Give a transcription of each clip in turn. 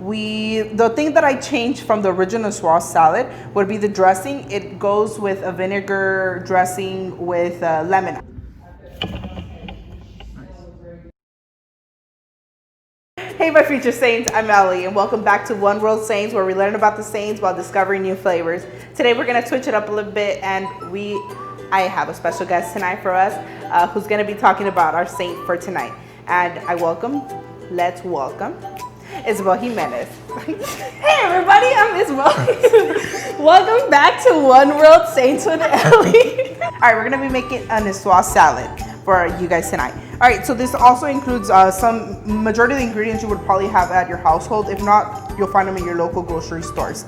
The thing that I changed from the original Niçois salad would be the dressing. It goes with a vinegar dressing with lemon. Hey my future saints, I'm Ellie and welcome back to One World Saints, where we learn about the saints while discovering new flavors. Today we're going to switch it up a little bit and I have a special guest tonight for us who's going to be talking about our saint for tonight. And let's welcome Isabel Jimenez. Hey everybody, I'm Isabel. Welcome back to One World Saints with Ellie. Alright, we're going to be making a Niçois salad for you guys tonight. Alright, so this also includes some majority of the ingredients you would probably have at your household. If not, you'll find them in your local grocery stores.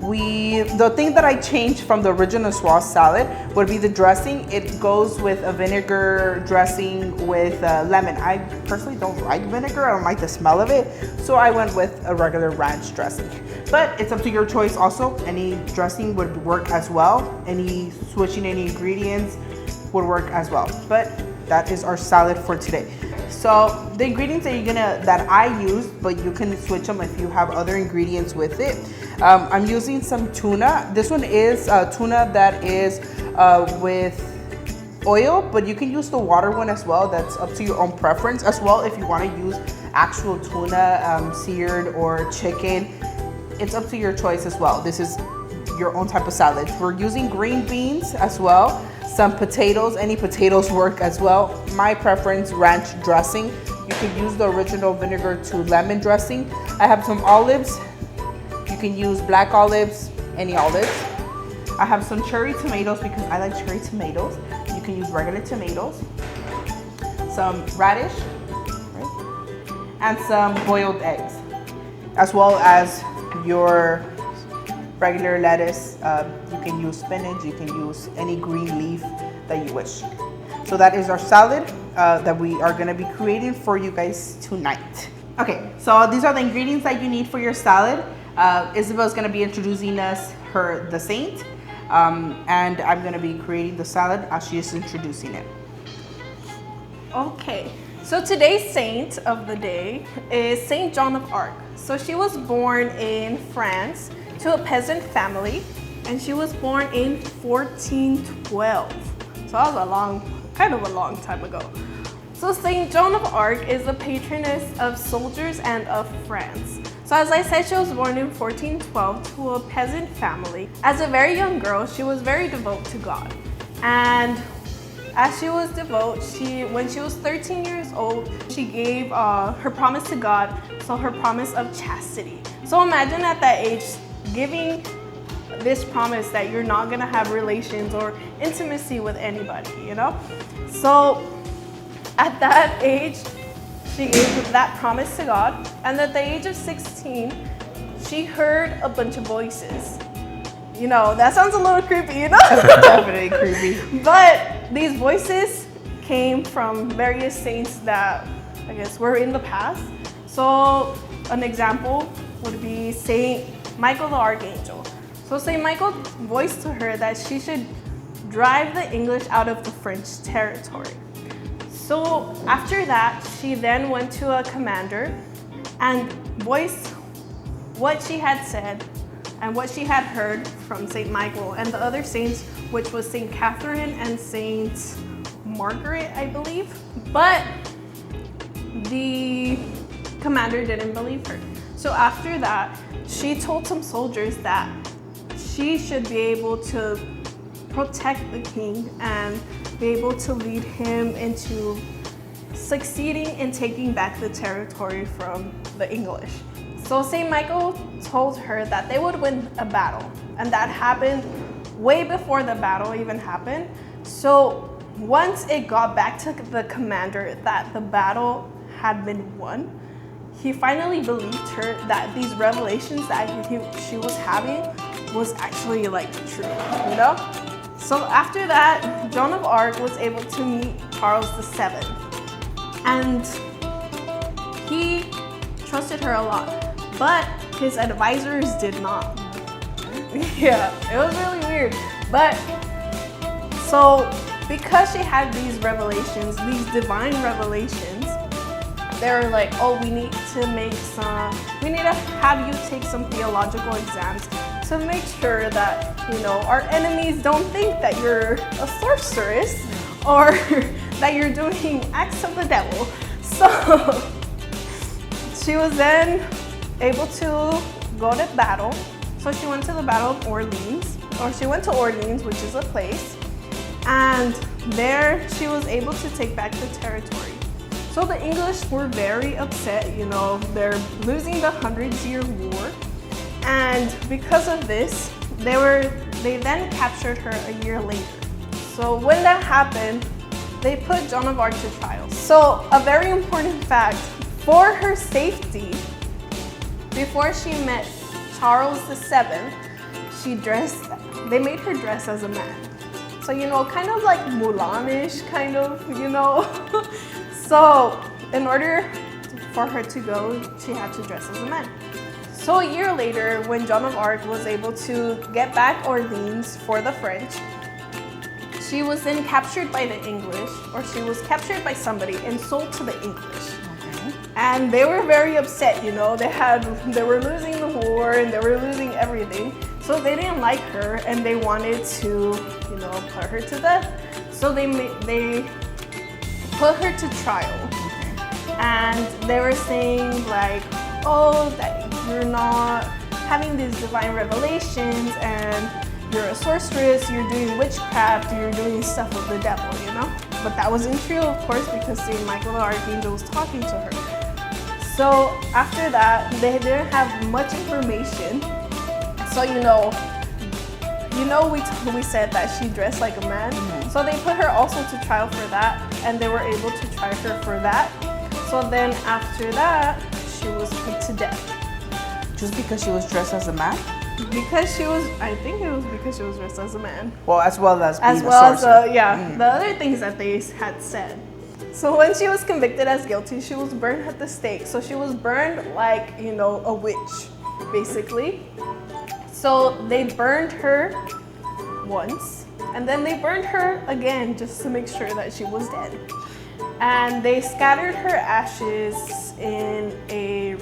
The thing that I changed from the original Niçois salad would be the dressing. It goes with a vinegar dressing with lemon. I personally don't like vinegar. I don't like the smell of it. So I went with a regular ranch dressing. But it's up to your choice also. Any dressing would work as well. Switching any ingredients would work as well. But that is our salad for today. So the ingredients that I used, but you can switch them if you have other ingredients with it. I'm using some tuna. This one is tuna that is with oil, but you can use the water one as well. That's up to your own preference as well. If you want to use actual tuna, seared or chicken, it's up to your choice as well. This is your own type of salad. We're using green beans as well. Some potatoes, any potatoes work as well. My preference, ranch dressing. You can use the original vinegar to lemon dressing. I have some olives. You can use black olives, any olives. I have some cherry tomatoes because I like cherry tomatoes. You can use regular tomatoes. Some radish, right? And some boiled eggs, as well as your regular lettuce. You can use spinach, you can use any green leaf that you wish. So that is our salad that we are going to be creating for you guys tonight. Okay, so these are the ingredients that you need for your salad. Isabel is going to be introducing us the saint, and I'm going to be creating the salad as she is introducing it. Okay, so today's saint of the day is Saint Joan of Arc. So she was born in France to a peasant family, and she was born in 1412. So that was kind of a long time ago. So Saint Joan of Arc is the patroness of soldiers and of France. So as I said, she was born in 1412 to a peasant family. As a very young girl, she was very devout to God. And as she was devout, when she was 13 years old, she gave her promise to God, so her promise of chastity. So imagine at that age, giving this promise that you're not gonna have relations or intimacy with anybody, you know? So at that age, she gave that promise to God, and at the age of 16, she heard a bunch of voices. You know, that sounds a little creepy, you know? Definitely creepy. But these voices came from various saints that I guess were in the past. So an example would be Saint Michael the Archangel. So Saint Michael voiced to her that she should drive the English out of the French territory. So after that, she then went to a commander and voiced what she had said and what she had heard from Saint Michael and the other saints, which was Saint Catherine and Saint Margaret, I believe. But the commander didn't believe her. So after that, she told some soldiers that she should be able to protect the king and be able to lead him into succeeding in taking back the territory from the English. So Saint Michael told her that they would win a battle, and that happened way before the battle even happened. So once it got back to the commander that the battle had been won, he finally believed her that these revelations that she was having was actually like true, you know? So after that, Joan of Arc was able to meet Charles VII, and he trusted her a lot, but his advisors did not. Yeah, it was really weird. But so because she had these revelations, these divine revelations, they were like, oh, we need to have you take some theological exams to make sure that, our enemies don't think that you're a sorceress or that you're doing acts of the devil. So she was then able to go to battle. So she went to the Battle of Orleans, or she went to Orleans, which is a place, and there she was able to take back the territory. So the English were very upset, they're losing the 100-Year War, and because of this, they then captured her a year later. So when that happened, they put Joan of Arc to trial. So a very important fact, for her safety, before she met Charles VII, they made her dress as a man. So, kind of like Mulan-ish, kind of, So in order for her to go, she had to dress as a man. So a year later, when Joan of Arc was able to get back Orleans for the French, she was then captured by the English, or she was captured by somebody and sold to the English. And they were very upset, they were losing the war and they were losing everything. So they didn't like her and they wanted to, put her to death. So they put her to trial. And they were saying like, oh, that you're not having these divine revelations and you're a sorceress, you're doing witchcraft, you're doing stuff of the devil, But that wasn't true, of course, because St. Michael the Archangel was talking to her. So after that, they didn't have much information. So we said that she dressed like a man. So they put her also to trial for that, and they were able to try her for that. So then after that, she was put to death. Just because she was dressed as a man? I think it was because she was dressed as a man. Well, as well as being a sorcerer. The other things that they had said. So when she was convicted as guilty, she was burned at the stake. So she was burned like, a witch, basically. So they burned her once, and then they burned her again just to make sure that she was dead. And they scattered her ashes in the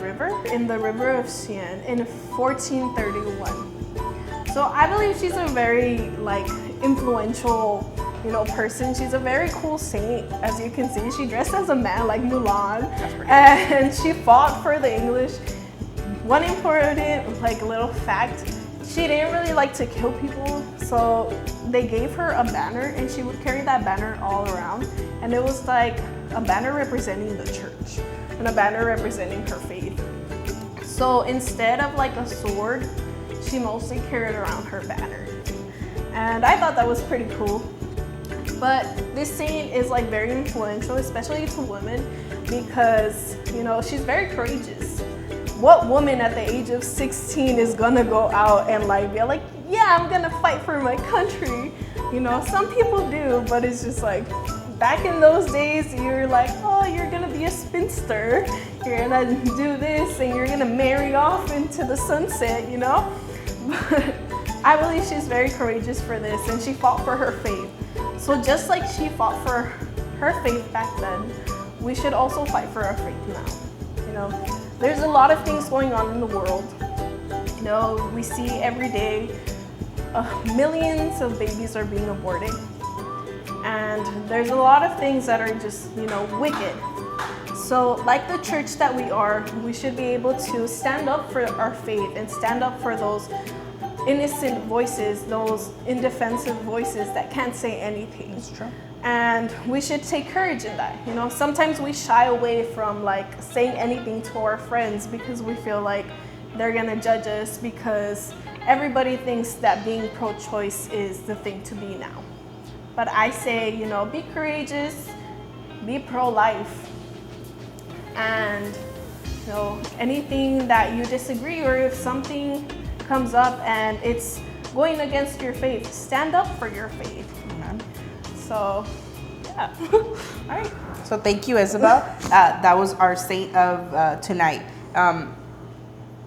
river of Seine in 1431. So I believe she's a very influential person. She's a very cool saint. As you can see, she dressed as a man like Mulan, and she fought for the English. One important little fact, she didn't really like to kill people, so they gave her a banner and she would carry that banner all around, and it was like a banner representing the church and a banner representing her faith. So instead of a sword, she mostly carried around her banner, and I thought that was pretty cool. But this saint is very influential, especially to women, because she's very courageous. What woman at the age of 16 is gonna go out and be like, yeah, I'm gonna fight for my country? Some people do, but it's just back in those days, you're oh, you're gonna be a spinster, you're gonna do this, and you're gonna marry off into the sunset, But I believe she's very courageous for this, and she fought for her faith. So just like she fought for her faith back then, we should also fight for our faith now. There's a lot of things going on in the world. We see every day millions of babies are being aborted. And there's a lot of things that are just, wicked. So like the church that we are, we should be able to stand up for our faith and stand up for those innocent voices, those indefensive voices that can't say anything. It's true. And we should take courage in that. Sometimes we shy away from saying anything to our friends because we feel like they're gonna judge us, because everybody thinks that being pro-choice is the thing to be now. But I say, be courageous, be pro-life, and anything that you disagree, or if something comes up and it's going against your faith, stand up for your faith. Amen. So, yeah. All right. So thank you, Isabel. That was our saint of tonight.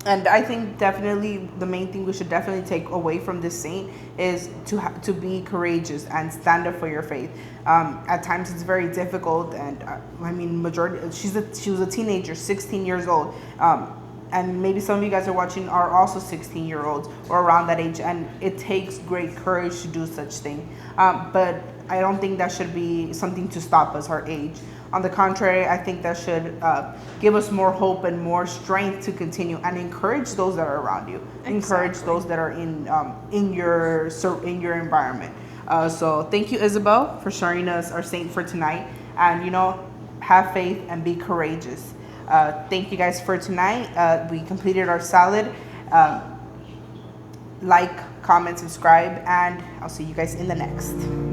And I think definitely the main thing we should definitely take away from this saint is to be courageous and stand up for your faith. At times it's very difficult, and majority she was a teenager, 16 years old. and maybe some of you guys are watching are also 16-year-olds or around that age, and it takes great courage to do such thing. But I don't think that should be something to stop us, our age. On the contrary, I think that should give us more hope and more strength to continue and encourage those that are around you. Exactly. Encourage those that are in your environment. So thank you, Isabel, for sharing us our saint for tonight. And have faith and be courageous. Thank you guys for tonight. We completed our salad. Like, comment, subscribe, and I'll see you guys in the next.